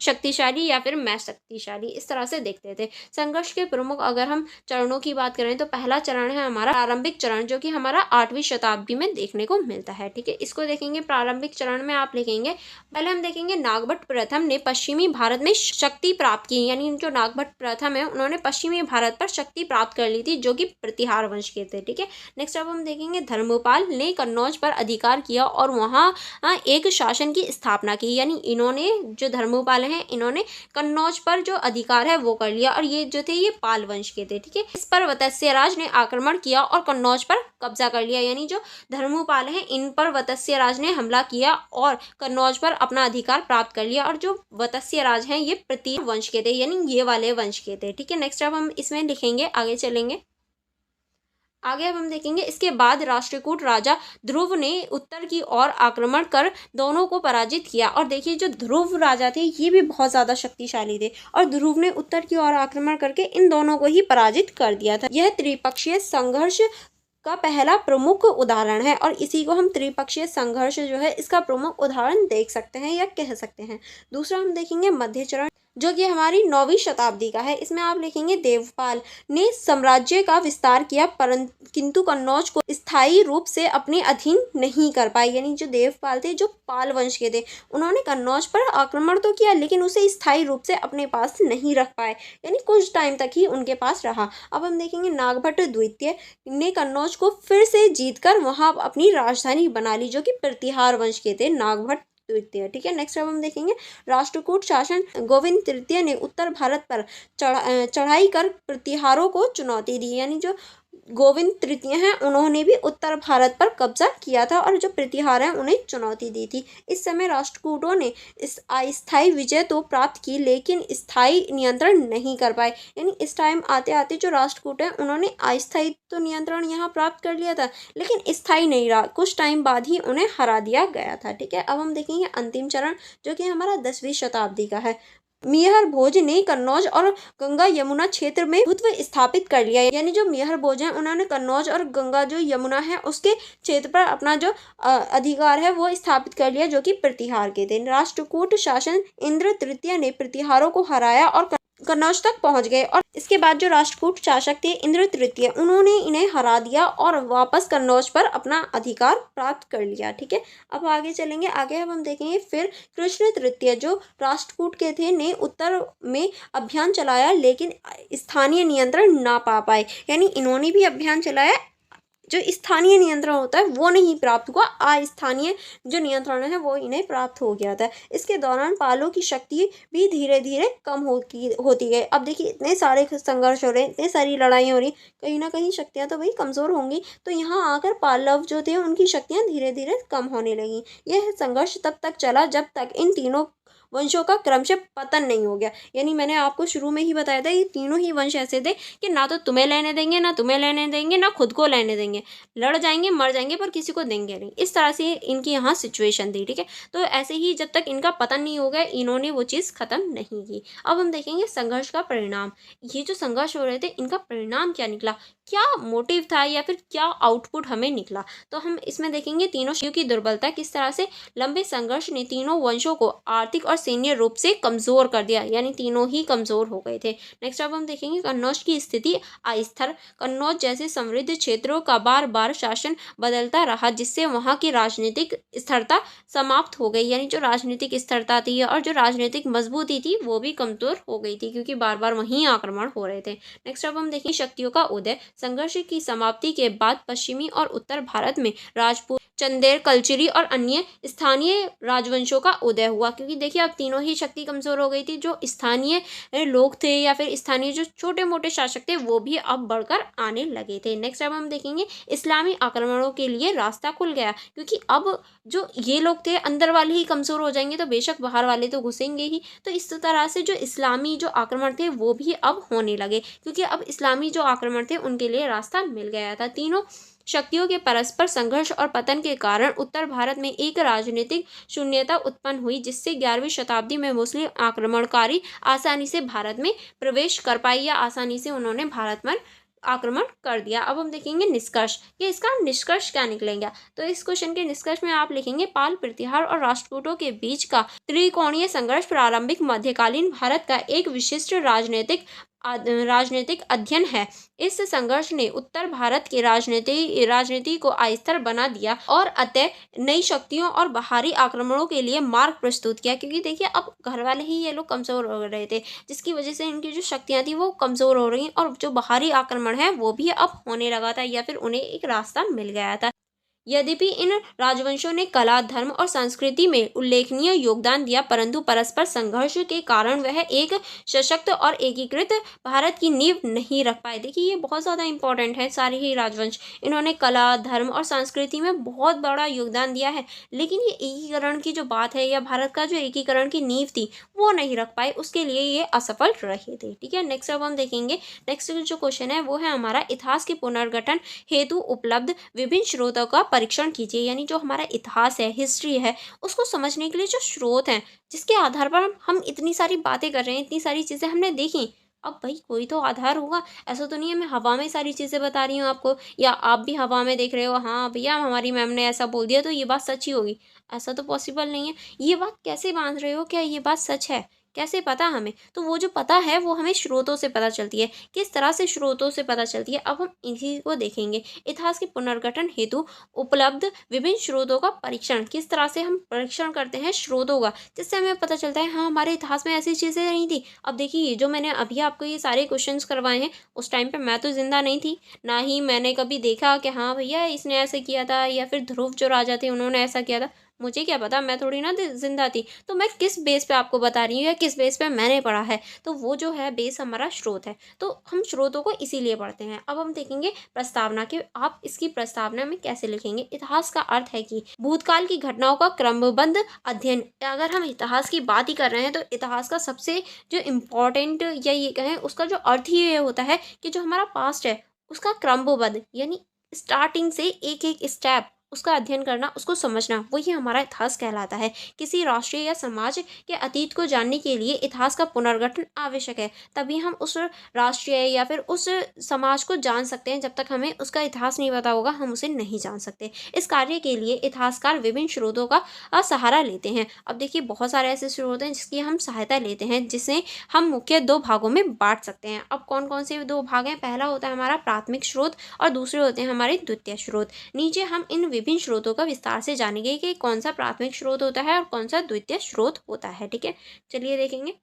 शक्तिशाली या फिर मैं शक्तिशाली, इस तरह से देखते थे। संघर्ष के प्रमुख अगर हम चरणों की बात करें तो पहला चरण है हमारा प्रारंभिक चरण, जो कि हमारा 8वीं शताब्दी में देखने को मिलता है। ठीक है, इसको देखेंगे। प्रारंभिक चरण में आप लिखेंगे, पहले हम देखेंगे नागभट्ट प्रथम ने पश्चिमी भारत में शक्ति प्राप्त की, यानी जो नागभट्ट प्रथम है उन्होंने पश्चिमी भारत पर शक्ति प्राप्त कर ली थी, जो कि प्रतिहार वंश के थे। ठीक है, नेक्स्ट अब हम देखेंगे धर्मपाल ने कन्नौज पर अधिकार किया और वहाँ एक शासन की स्थापना की, यानी इन्होंने जो धर्मपाल हैं इन्होंने कन्नौज पर जो अधिकार है वो कर लिया, और ये जो थे ये पाल वंश के थे। ठीक है, इस पर वत्स्यराज ने आक्रमण किया और कन्नौज पर कब्जा कर लिया, यानी जो धर्मपाल हैं इन पर वत्स्यराज ने हमला किया और कन्नौज पर अपना अधिकार प्राप्त कर लिया, और जो वत्स्यराज हैं ये प्रतिहार वंश के थे, यानी ये वाले वंश के थे। ठीक है, नेक्स्ट अब हम इसमें लिखेंगे, आगे चलेंगे। आगे अब हम देखेंगे इसके बाद राष्ट्रकूट राजा ध्रुव ने उत्तर की ओर आक्रमण कर दोनों को पराजित किया। और देखिए जो ध्रुव राजा थे ये भी बहुत ज़्यादा शक्तिशाली थे और ध्रुव ने उत्तर की ओर आक्रमण करके इन दोनों को ही पराजित कर दिया था। यह त्रिपक्षीय संघर्ष का पहला प्रमुख उदाहरण है और इसी को हम त्रिपक्षीय संघर्ष जो है इसका प्रमुख उदाहरण देख सकते हैं या कह सकते हैं। दूसरा हम देखेंगे मध्य चरण, जो कि हमारी 9वीं शताब्दी का है। इसमें आप लिखेंगे देवपाल ने साम्राज्य का विस्तार किया किंतु कन्नौज को स्थायी रूप से अपने अधीन नहीं कर पाए। यानी जो देवपाल थे जो पाल वंश के थे उन्होंने कन्नौज पर आक्रमण तो किया लेकिन उसे स्थायी रूप से अपने पास नहीं रख पाए, यानी कुछ टाइम तक ही उनके पास रहा। अब हम देखेंगे नागभट्ट द्वितीय ने कन्नौज को फिर से जीतकर वहां अपनी राजधानी बना ली, जो कि प्रतिहार वंश के थे नागभट्ट द्वितीय। ठीक है, नेक्स्ट अब हम देखेंगे राष्ट्रकूट शासन गोविंद तृतीय ने उत्तर भारत पर चढ़ाई कर प्रतिहारों को चुनौती दी। यानी जो गोविंद तृतीय हैं उन्होंने भी उत्तर भारत पर कब्जा किया था और जो प्रतिहार हैं उन्हें चुनौती दी थी। इस समय राष्ट्रकूटों ने इस अस्थायी विजय तो प्राप्त की लेकिन स्थायी नियंत्रण नहीं कर पाए। यानी इस टाइम आते आते जो राष्ट्रकूट हैं उन्होंने अस्थायी तो नियंत्रण यहाँ प्राप्त कर लिया था लेकिन स्थायी नहीं रहा, कुछ टाइम बाद ही उन्हें हरा दिया गया था। ठीक है, अब हम देखेंगे अंतिम चरण जो कि हमारा 10वीं शताब्दी का है। मेहर भोज ने कन्नौज और गंगा यमुना क्षेत्र में प्रभुत्व स्थापित कर लिया। यानी जो मेहर भोज हैं उन्होंने कन्नौज और गंगा जो यमुना है उसके क्षेत्र पर अपना जो अधिकार है वो स्थापित कर लिया, जो कि प्रतिहार के थे। राष्ट्रकूट शासन इंद्र तृतीय ने प्रतिहारों को हराया और कन्नौज तक पहुंच गए और इसके बाद जो राष्ट्रकूट शासक थे इंद्र तृतीय उन्होंने इन्हें हरा दिया और वापस कन्नौज पर अपना अधिकार प्राप्त कर लिया। ठीक है, अब आगे चलेंगे। आगे अब हम देखेंगे फिर कृष्ण तृतीय जो राष्ट्रकूट के थे ने उत्तर में अभियान चलाया लेकिन स्थानीय नियंत्रण ना पा पाए। यानी इन्होंने भी अभियान चलाया, जो स्थानीय नियंत्रण होता है वो नहीं प्राप्त हुआ, अस्थानीय जो नियंत्रण है वो इन्हें प्राप्त हो गया था। इसके दौरान पालों की शक्ति भी धीरे धीरे कम होती गई। अब देखिए इतने सारे संघर्ष हो रहे हैं, इतनी सारी लड़ाइयाँ हो रही, कहीं ना कहीं शक्तियाँ तो भाई कमज़ोर होंगी। तो यहाँ आकर पालव जो थे उनकी शक्तियाँ धीरे धीरे कम होने लगी। यह संघर्ष तब तक चला जब तक इन तीनों वंशों का क्रमशः पतन नहीं हो गया। यानी मैंने आपको शुरू में ही बताया था ये तीनों ही वंश ऐसे थे कि ना तो तुम्हें लेने देंगे ना तुम्हें लेने देंगे ना खुद को लेने देंगे, लड़ जाएंगे मर जाएंगे पर किसी को देंगे नहीं। इस तरह से इनकी यहाँ सिचुएशन थी। ठीक है, तो ऐसे ही जब तक इनका पतन नहीं हो गया इन्होंने वो चीज़ खत्म नहीं की। अब हम देखेंगे संघर्ष का परिणाम। ये जो संघर्ष हो रहे थे इनका परिणाम क्या निकला, क्या मोटिव था या फिर क्या आउटपुट हमें निकला। तो हम इसमें देखेंगे तीनों शक्तियों की दुर्बलता, किस तरह से लंबे संघर्ष ने तीनों वंशों को आर्थिक और सैन्य रूप से कमजोर कर दिया। यानी तीनों ही कमजोर हो गए थे। नेक्स्ट अब हम देखेंगे कन्नौज की स्थिति अस्थिर। कन्नौज जैसे समृद्ध क्षेत्रों का बार बार शासन बदलता रहा जिससे वहां की राजनीतिक स्थिरता समाप्त हो गई। यानी जो राजनीतिक स्थिरता थी और जो राजनीतिक मजबूती थी वो भी कमजोर हो गई थी क्योंकि बार बार वहीं आक्रमण हो रहे थे। नेक्स्ट अब हम देखेंगे शक्तियों का उदय। संघर्ष की समाप्ति के बाद पश्चिमी और उत्तर भारत में राजपूत, चंदेल, कलचिरी और अन्य स्थानीय राजवंशों का उदय हुआ। क्योंकि देखिए अब तीनों ही शक्ति कमजोर हो गई थी, जो स्थानीय लोग थे या फिर स्थानीय जो छोटे मोटे शासक थे वो भी अब बढ़कर आने लगे थे। नेक्स्ट अब हम देखेंगे इस्लामी आक्रमणों के लिए रास्ता खुल गया, क्योंकि अब जो ये लोग थे अंदर वाले ही कमजोर हो जाएंगे तो बेशक बाहर वाले तो घुसेंगे ही। तो इस तरह से जो इस्लामी जो आक्रमण थे वो भी अब होने लगे, क्योंकि अब इस्लामी जो आक्रमण थे उनके लिए रास्ता मिल गया था। तीनों शक्तियों के परस्पर संघर्ष और पतन के कारण उत्तर भारत में एक राजनीतिक शून्यता उत्पन्न हुई, जिससे 11वीं शताब्दी में मुस्लिम आक्रमणकारी आसानी से भारत में प्रवेश कर पाए या आसानी से उन्होंने भारत में आक्रमण कर दिया। अब हम देखेंगे निष्कर्ष कि इसका निष्कर्ष क्या निकलेगा। तो इस क्वेश्चन के निष्कर्ष में आप लिखेंगे पाल, प्रतिहार और राष्ट्रकूटों के बीच का त्रिकोणीय संघर्ष प्रारंभिक मध्यकालीन भारत का एक विशिष्ट राजनीतिक अध्ययन है। इस संघर्ष ने उत्तर भारत की राजनीति को अस्थिर बना दिया और अतः नई शक्तियों और बाहरी आक्रमणों के लिए मार्ग प्रस्तुत किया। क्योंकि देखिए अब घर वाले ही ये लोग कमजोर हो रहे थे, जिसकी वजह से इनकी जो शक्तियां थी वो कमजोर हो रही और जो बाहरी आक्रमण है वो भी अब होने लगा था या फिर उन्हें एक रास्ता मिल गया था। यद्यपि इन राजवंशों ने कला, धर्म और संस्कृति में उल्लेखनीय योगदान दिया, परंतु परस्पर संघर्ष के कारण वह एक सशक्त और एकीकृत भारत की नींव नहीं रख पाए। देखिए ये बहुत ज़्यादा इंपॉर्टेंट है। सारे ही राजवंश, इन्होंने कला, धर्म और संस्कृति में बहुत बड़ा योगदान दिया है, लेकिन ये एकीकरण की जो बात है या भारत का जो एकीकरण की नींव थी वो नहीं रख पाए, उसके लिए ये असफल रहे थे। ठीक है, नेक्स्ट अब हम देखेंगे, नेक्स्ट जो क्वेश्चन है वो है हमारा, इतिहास के पुनर्गठन हेतु उपलब्ध विभिन्न स्रोतों का परीक्षण कीजिए। यानी जो हमारा इतिहास है, हिस्ट्री है, उसको समझने के लिए जो स्रोत हैं, जिसके आधार पर हम इतनी सारी बातें कर रहे हैं, इतनी सारी चीज़ें हमने देखी, अब भाई कोई तो आधार होगा। ऐसा तो नहीं है मैं हवा में सारी चीज़ें बता रही हूँ आपको, या आप भी हवा में देख रहे हो, हाँ भैया हमारी मैम ने ऐसा बोल दिया तो ये बात सच ही होगी। ऐसा तो पॉसिबल नहीं है। ये बात कैसे बांध रहे हो, क्या ये बात सच है, कैसे पता हमें? तो वो जो पता है वो हमें स्रोतों से पता चलती है। किस तरह से स्रोतों से पता चलती है, अब हम इसी को देखेंगे। इतिहास के पुनर्गठन हेतु उपलब्ध विभिन्न स्रोतों का परीक्षण, किस तरह से हम परीक्षण करते हैं स्रोतों का, जिससे हमें पता चलता है हाँ हमारे इतिहास में ऐसी चीज़ें नहीं थी। अब देखिए जो मैंने अभी आपको ये सारे क्वेश्चंस करवाए हैं, उस टाइम पे मैं तो जिंदा नहीं थी, ना ही मैंने कभी देखा कि हाँ भैया इसने ऐसे किया था, या फिर ध्रुव जो राजा थे उन्होंने ऐसा किया था। मुझे क्या पता, मैं थोड़ी ना जिंदा थी। तो मैं किस बेस पे आपको बता रही हूँ या किस बेस पे मैंने पढ़ा है, तो वो जो है बेस हमारा स्रोत है। तो हम स्रोतों को इसीलिए पढ़ते हैं। अब हम देखेंगे प्रस्तावना के, आप इसकी प्रस्तावना में कैसे लिखेंगे। इतिहास का अर्थ है कि भूतकाल की घटनाओं का क्रमबद्ध अध्ययन। अगर हम इतिहास की बात ही कर रहे हैं तो इतिहास का सबसे जो इम्पोर्टेंट, या ये कहें उसका जो अर्थ ही ये होता है कि जो हमारा पास्ट है उसका क्रमबद्ध, यानी स्टार्टिंग से एक एक स्टेप उसका अध्ययन करना, उसको समझना, वही हमारा इतिहास कहलाता है। किसी राष्ट्रीय या समाज के अतीत को जानने के लिए इतिहास का पुनर्गठन आवश्यक है, तभी हम उस राष्ट्रीय या फिर उस समाज को जान सकते हैं। जब तक हमें उसका इतिहास नहीं पता होगा हम उसे नहीं जान सकते। इस कार्य के लिए इतिहासकार विभिन्न स्रोतों का सहारा लेते हैं। अब देखिए बहुत सारे ऐसे स्रोत हैं जिसकी हम सहायता लेते हैं, जिसे हम मुख्य दो भागों में बांट सकते हैं। अब कौन कौन से दो भाग हैं? पहला होता है हमारा प्राथमिक स्रोत और दूसरे होते हैं हमारे द्वितीय स्रोत। नीचे हम इन विभिन्न स्रोतों का विस्तार से जानेंगे कि कौन सा प्राथमिक स्रोत होता है और कौन सा द्वितीय स्रोत होता है। ठीक है, चलिए देखेंगे।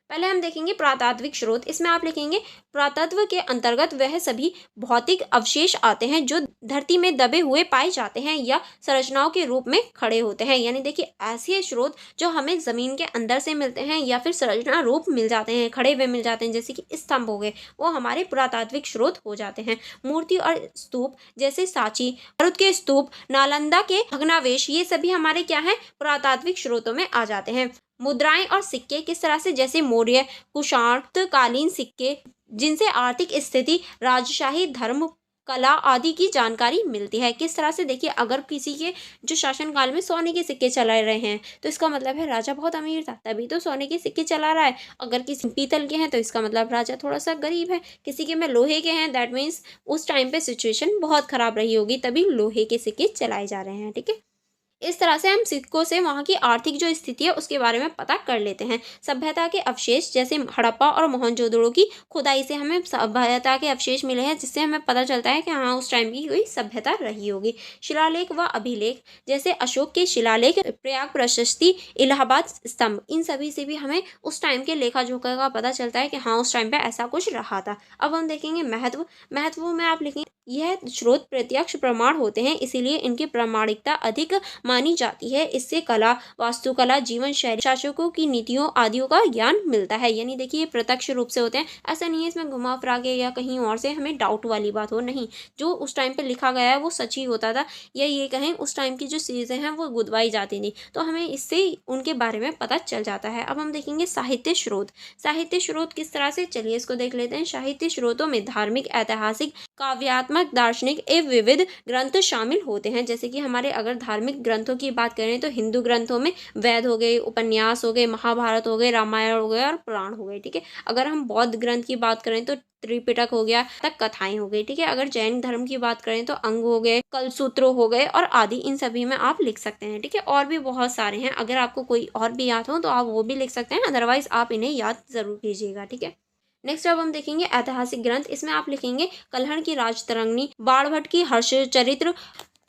पहले हम देखेंगे पुरातात्विक स्रोत। इसमें आप लिखेंगे पुरातत्व के अंतर्गत वह सभी भौतिक अवशेष आते हैं जो धरती में दबे हुए पाए जाते हैं या संरचनाओं के रूप में खड़े होते हैं। यानी देखिए ऐसे स्रोत जो हमें जमीन के अंदर से मिलते हैं या फिर संरचना रूप मिल जाते हैं, खड़े हुए मिल जाते हैं, जैसे कि स्तंभ हो गए, वो हमारे पुरातात्विक स्रोत हो जाते हैं। मूर्ति और स्तूप जैसे सांची, भारत के स्तूप, नालंदा के भग्नावशेष, ये सभी हमारे क्या है, पुरातात्विक स्रोतों में आ जाते हैं। मुद्राएं और सिक्के किस तरह से, जैसे मौर्य कुषाण कालीन सिक्के, जिनसे आर्थिक स्थिति, राजशाही, धर्म, कला आदि की जानकारी मिलती है। किस तरह से, देखिए अगर किसी के जो शासन काल में सोने के सिक्के चला रहे हैं तो इसका मतलब है राजा बहुत अमीर था, तभी तो सोने के सिक्के चला रहा है। अगर किसी पीतल के हैं तो इसका मतलब राजा थोड़ा सा गरीब है। किसी के में लोहे के हैं, दैट मीन्स उस टाइम पे सिचुएशन बहुत खराब रही होगी, तभी लोहे के सिक्के चलाए जा रहे हैं। ठीक है, इस तरह से हम सिक्कों से वहाँ की आर्थिक जो स्थिति है उसके बारे में पता कर लेते हैं। सभ्यता के अवशेष जैसे हड़प्पा और मोहनजोदड़ो की खुदाई से हमें सभ्यता के अवशेष मिले हैं, जिससे हमें पता चलता है कि हाँ उस टाइम की कोई सभ्यता रही होगी। शिलालेख व अभिलेख जैसे अशोक के शिलालेख, प्रयाग प्रशस्ति, इलाहाबाद स्तंभ, इन सभी से भी हमें उस टाइम के लेखा जोखा का पता चलता है कि हाँ उस टाइम पे ऐसा कुछ रहा था। अब हम देखेंगे महत्व। महत्व में आप लिखेंगे यह स्रोत प्रत्यक्ष प्रमाण होते हैं, इसीलिए इनकी प्रामाणिकता अधिक मानी जाती है। इससे कला, वास्तुकला, जीवन शैली, शासकों की नीतियों आदियों का ज्ञान मिलता है। यानी देखिए ये प्रत्यक्ष रूप से होते हैं, ऐसा नहीं है इसमें घुमा फिरा के या कहीं और से हमें डाउट वाली बात हो, नहीं, जो उस टाइम पे लिखा गया है वो सच ही होता था, या ये कहें उस टाइम की जो चीज़ें हैं वो गुदवाई जाती थी, तो हमें इससे उनके बारे में पता चल जाता है। अब हम देखेंगे साहित्य स्रोत। साहित्य स्रोत किस तरह से, चलिए इसको देख लेते हैं। साहित्य स्रोतों में धार्मिक, ऐतिहासिक, काव्यात्मक, दार्शनिक एवं विविध ग्रंथ शामिल होते हैं। जैसे कि हमारे अगर धार्मिक ग्रंथों की बात करें तो हिंदू ग्रंथों में वेद हो गए, उपन्यास हो गए, महाभारत हो गए, रामायण हो गए और पुराण हो गए। ठीक है, अगर हम बौद्ध ग्रंथ की बात करें तो त्रिपिटक हो गया, तक कथाएं हो गई। ठीक है, अगर जैन धर्म की बात करें तो अंग हो गए, कलसूत्र हो गए और आदि, इन सभी में आप लिख सकते हैं। ठीक है, और भी बहुत सारे हैं, अगर आपको कोई और भी याद हो तो आप वो भी लिख सकते हैं, अदरवाइज आप इन्हें याद जरूर कीजिएगा। ठीक है, नेक्स्ट अब हम देखेंगे ऐतिहासिक ग्रंथ। इसमें आप लिखेंगे कल्हण की राजतरंगिणी, बाणभट्ट की हर्षचरित्र,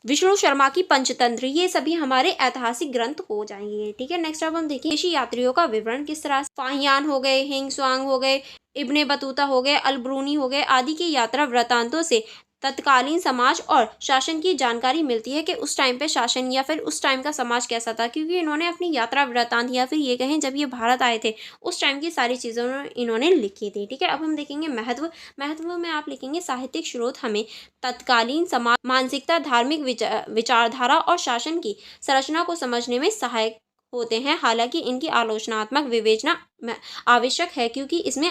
विष्णु शर्मा की पंचतंत्र, ये सभी हमारे ऐतिहासिक ग्रंथ हो जाएंगे। ठीक है, नेक्स्ट अब हम देखिए विदेशी यात्रियों का विवरण। किस तरह, फाहियान हो गए, हिंग स्वांग हो गए, इब्ने बतूता हो गए, अलब्रूनी हो गए आदि के यात्रा वृतांतों से तत्कालीन समाज और शासन की जानकारी मिलती है कि उस टाइम पे शासन या फिर उस टाइम का समाज कैसा था, क्योंकि इन्होंने अपनी यात्रा वृत्तांत या फिर ये कहें जब ये भारत आए थे उस टाइम की सारी चीज़ें इन्होंने लिखी थी। ठीक है, अब हम देखेंगे महत्व। महत्व में आप लिखेंगे साहित्यिक स्रोत हमें तत्कालीन समाज मानसिकता, धार्मिक विचारधारा और शासन की संरचना को समझने में सहायक होते हैं। हालांकि इनकी आलोचनात्मक विवेचना आवश्यक है, क्योंकि इसमें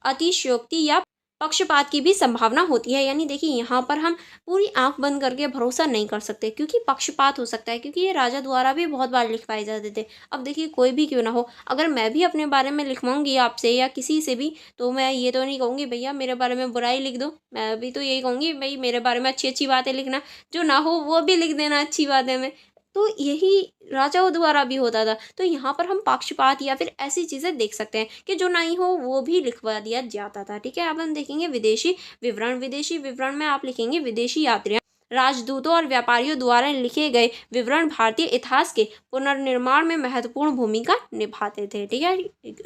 अतिशयोक्ति या पक्षपात की भी संभावना होती है। यानी देखिए यहाँ पर हम पूरी आंख बंद करके भरोसा नहीं कर सकते, क्योंकि पक्षपात हो सकता है, क्योंकि ये राजा द्वारा भी बहुत बार लिखवाए जाते थे। अब देखिए कोई भी क्यों ना हो, अगर मैं भी अपने बारे में लिखवाऊंगी आपसे या किसी से भी, तो मैं ये तो नहीं कहूँगी भैया मेरे बारे में बुराई लिख दो। मैं भी तो यही कहूँगी भाई मेरे बारे में अच्छी अच्छी बातें लिखना, जो ना हो वो भी लिख देना अच्छी बातें में। तो यही राजाओं द्वारा भी होता था। तो यहाँ पर हम पक्षपात या फिर ऐसी चीज़ें देख सकते हैं कि जो नहीं हो वो भी लिखवा दिया जाता था। ठीक है, अब हम देखेंगे विदेशी विवरण। विदेशी विवरण में आप लिखेंगे विदेशी यात्रियाँ, राजदूतों और व्यापारियों द्वारा लिखे गए विवरण भारतीय इतिहास के पुनर्निर्माण में महत्वपूर्ण भूमिका निभाते थे। ठीक है,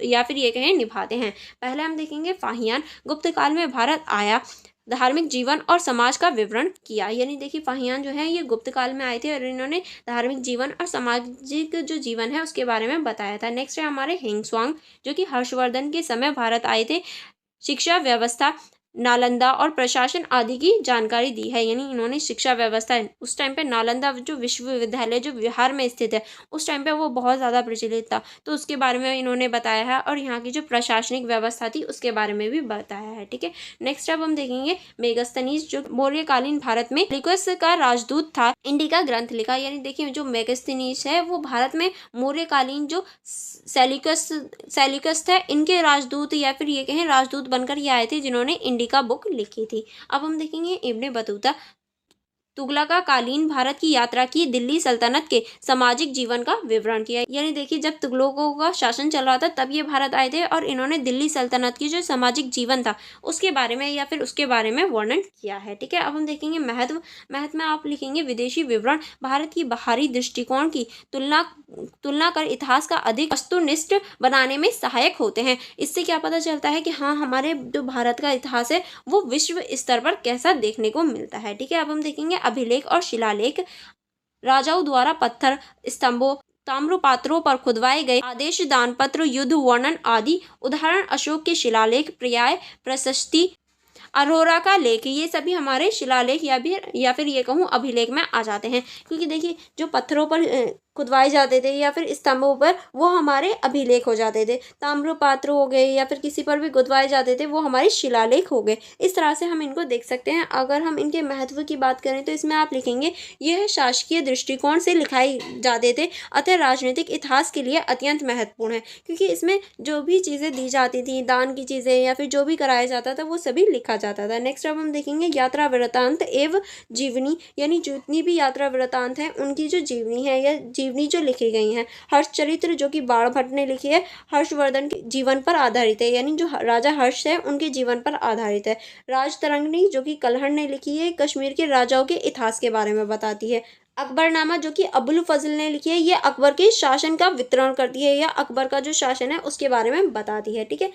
या फिर ये कहें निभाते हैं। पहले हम देखेंगे फाहियान। गुप्त काल में भारत आया, धार्मिक जीवन और समाज का विवरण किया। यानी देखिए फाहियान जो है ये गुप्त काल में आए थे और इन्होंने धार्मिक जीवन और सामाजिक जो जीवन है उसके बारे में बताया था। नेक्स्ट है हमारे हिंगस्वांग, जो कि हर्षवर्धन के समय भारत आए थे। शिक्षा व्यवस्था, नालंदा और प्रशासन आदि की जानकारी दी है। यानी इन्होंने शिक्षा व्यवस्था, उस टाइम पे नालंदा जो विश्वविद्यालय जो बिहार में स्थित है उस टाइम पे वो बहुत ज़्यादा प्रचलित था, तो उसके बारे में इन्होंने बताया है, और यहाँ की जो प्रशासनिक व्यवस्था थी उसके बारे में भी बताया है। ठीक है, नेक्स्ट अब हम देखेंगे मेगस्थनीज, जो मौर्यकालीन भारत में सेल्यूकस का राजदूत था, इंडिका ग्रंथ लिखा। यानी देखिए जो मेगस्थनीज है वो भारत में मौर्यकालीन जो सेल्यूकस थे इनके राजदूत या फिर ये कहें राजदूत बनकर ये आए थे, जिन्होंने इंडिका बुक लिखी थी। अब हम देखेंगे इब्ने बतूता, तुगलकालीन भारत की यात्रा की, दिल्ली सल्तनत के सामाजिक जीवन का विवरण किया। यानी देखिए जब तुगलकों का शासन चल रहा था तब ये भारत आए थे और इन्होंने दिल्ली सल्तनत की जो सामाजिक जीवन था उसके बारे में या फिर उसके बारे में वर्णन किया है। ठीक है, अब हम देखेंगे महत्व। महत्व में आप लिखेंगे विदेशी विवरण भारत की बाहरी दृष्टिकोण की तुलना कर इतिहास का अधिक वस्तुनिष्ठ बनाने में सहायक होते हैं। इससे क्या पता चलता है कि हाँ हमारे जो भारत का इतिहास है वो विश्व स्तर पर कैसा देखने को मिलता है। ठीक है, अब हम देखेंगे अभिलेख और शिलालेख। राजाओं द्वारा पत्थर स्तंभों, ताम्रपात्रों पर खुदवाए गए आदेश, दानपत्र, युद्ध वर्णन आदि उदाहरण, अशोक के शिलालेख, पर्याय, प्रशस्ति, अरोरा का लेख, ये सभी हमारे शिलालेख या फिर ये कहूँ अभिलेख में आ जाते हैं। क्योंकि देखिए जो पत्थरों पर खुदवाए जाते थे या फिर स्तंभों पर वो हमारे अभिलेख हो जाते थे, ताम्रपात्र हो गए या फिर किसी पर भी खुदवाए जाते थे वो हमारे शिलालेख हो गए। इस तरह से हम इनको देख सकते हैं। अगर हम इनके महत्व की बात करें तो इसमें आप लिखेंगे यह शासकीय दृष्टिकोण से लिखाए जाते थे, अतः राजनीतिक इतिहास के लिए अत्यंत महत्वपूर्ण है, क्योंकि इसमें जो भी चीज़ें दी जाती थी, दान की चीज़ें या फिर जो भी कराया जाता था वो सभी लिखा जाता था। नेक्स्ट अब हम देखेंगे यात्रा वृत्तांत एवं जीवनी। यानी जितनी भी यात्रा वृत्तांत है उनकी जो जीवनी है या जीवनी जो लिखी गई हैं। हर्ष चरित्र जो कि बाणभट्ट ने लिखी है, हर्षवर्धन के जीवन पर आधारित है, यानी जो राजा हर्ष है उनके जीवन पर आधारित है। राजतरंगिणी जो कि कल्हड़ ने लिखी है, कश्मीर के राजाओं के इतिहास के बारे में बताती है। अकबरनामा जो कि अबुल फजल ने लिखी है, ये अकबर के शासन का वितरण करती है या अकबर का जो शासन है उसके बारे में बताती है। ठीक है,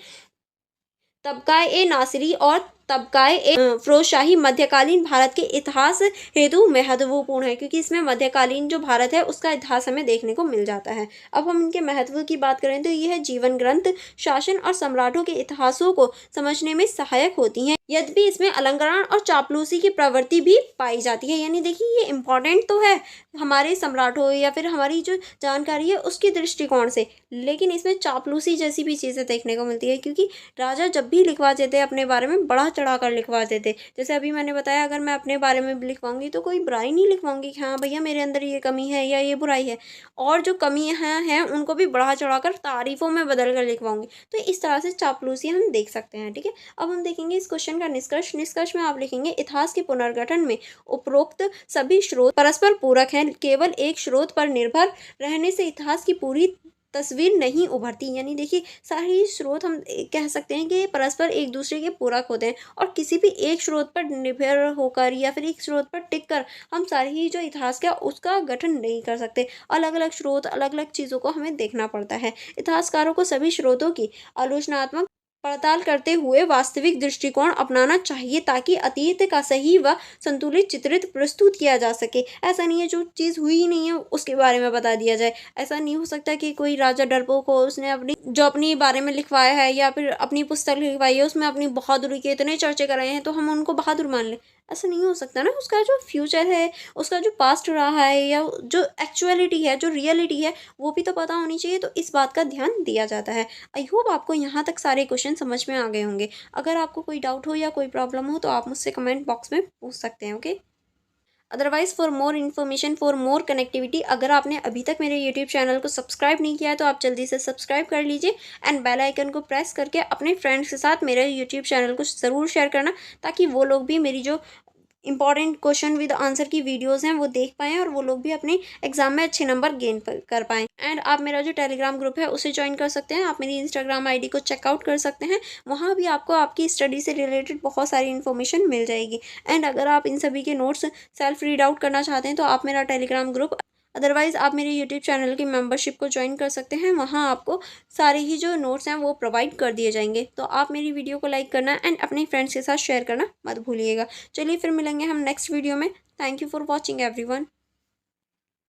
तबकाए ए नासिरी और तबकाए ए फिरोजशाही मध्यकालीन भारत के इतिहास हेतु महत्वपूर्ण है, क्योंकि इसमें मध्यकालीन जो भारत है उसका इतिहास हमें देखने को मिल जाता है। अब हम इनके महत्व की बात करें तो यह जीवन ग्रंथ शासन और सम्राटों के इतिहासों को समझने में सहायक होती हैं। यद्यपि इसमें अलंकरण और चापलूसी की प्रवृत्ति भी पाई जाती है। यानी देखिए ये इम्पोर्टेंट तो है हमारे सम्राटों या फिर हमारी जो जानकारी है उसके दृष्टिकोण से, लेकिन इसमें चापलूसी जैसी भी चीज़ें देखने को मिलती है, क्योंकि राजा जब भी लिखवाते थे अपने बारे में बड़ा चढ़ा कर लिखवाते थे। जैसे अभी मैंने बताया अगर मैं अपने बारे में भी लिखवाऊंगी तो कोई बुराई नहीं लिखवाऊंगी कि हाँ भैया मेरे अंदर ये कमी है या ये बुराई है, और जो कमियाँ हैं उनको भी बढ़ा चढ़ा कर तारीफों में बदल कर लिखवाऊंगी। तो इस तरह से चापलूसी हम देख सकते हैं। ठीक है, अब हम देखेंगे इस क्वेश्चन का निष्कर्ष। निष्कर्ष में आप लिखेंगे इतिहास के पुनर्गठन में उपरोक्त सभी स्रोत परस्पर पूरक हैं, केवल एक स्रोत पर निर्भर रहने से इतिहास की पूरी तस्वीर नहीं उभरती। यानी देखिए सारे स्रोत हम कह सकते हैं कि परस्पर एक दूसरे के पूरक होते हैं, और किसी भी एक स्रोत पर निर्भर होकर या फिर एक स्रोत पर टिक कर हम सारे ही जो इतिहास का उसका गठन नहीं कर सकते। अलग अलग स्रोत, अलग अलग चीज़ों को हमें देखना पड़ता है। इतिहासकारों को सभी स्रोतों की आलोचनात्मक पड़ताल करते हुए वास्तविक दृष्टिकोण अपनाना चाहिए, ताकि अतीत का सही व संतुलित चित्रित प्रस्तुत किया जा सके। ऐसा नहीं है जो चीज़ हुई ही नहीं है उसके बारे में बता दिया जाए। ऐसा नहीं हो सकता कि कोई राजा डरपोक हो, उसने अपनी बारे में लिखवाया है या फिर अपनी पुस्तक लिखवाई है, उसमें अपनी बहादुरी के इतने चर्चे कराए हैं तो हम उनको बहादुर मान लें। ऐसा नहीं हो सकता ना। उसका जो फ्यूचर है, उसका जो पास्ट रहा है, या जो एक्चुअलिटी है, जो रियलिटी है, वो भी तो पता होनी चाहिए। तो इस बात का ध्यान दिया जाता है। आई होप आपको यहाँ तक सारे क्वेश्चन समझ में आ गए होंगे। अगर आपको कोई डाउट हो या कोई प्रॉब्लम हो तो आप मुझसे कमेंट बॉक्स में पूछ सकते हैं। Okay, otherwise for more information, for more connectivity, अगर आपने अभी तक मेरे यूट्यूब चैनल को सब्सक्राइब नहीं किया है तो आप जल्दी से सब्सक्राइब कर लीजिए एंड बेल आइकन को प्रेस करके अपने फ्रेंड्स के साथ मेरे यूट्यूब चैनल को ज़रूर शेयर करना, ताकि वो लोग भी मेरी जो इंपॉर्टेंट क्वेश्चन विद आंसर की वीडियोस हैं वो देख पाएँ और वो लोग भी अपने एग्जाम में अच्छे नंबर गेन कर पाएँ। एंड आप मेरा जो टेलीग्राम ग्रुप है उसे ज्वाइन कर सकते हैं। आप मेरी इंस्टाग्राम आईडी को चेकआउट कर सकते हैं। वहाँ भी आपको आपकी स्टडी से रिलेटेड बहुत सारी इन्फॉर्मेशन मिल जाएगी। एंड अगर आप इन सभी के नोट्स सेल्फ रीड आउट करना चाहते हैं तो आप मेरा टेलीग्राम ग्रुप, अदरवाइज़ आप मेरे यूट्यूब चैनल की मेंबरशिप को ज्वाइन कर सकते हैं। वहाँ आपको सारे ही जो नोट्स हैं वो प्रोवाइड कर दिए जाएंगे। तो आप मेरी वीडियो को लाइक करना एंड अपने फ्रेंड्स के साथ शेयर करना मत भूलिएगा। चलिए फिर मिलेंगे हम नेक्स्ट वीडियो में। Thank you for watching everyone.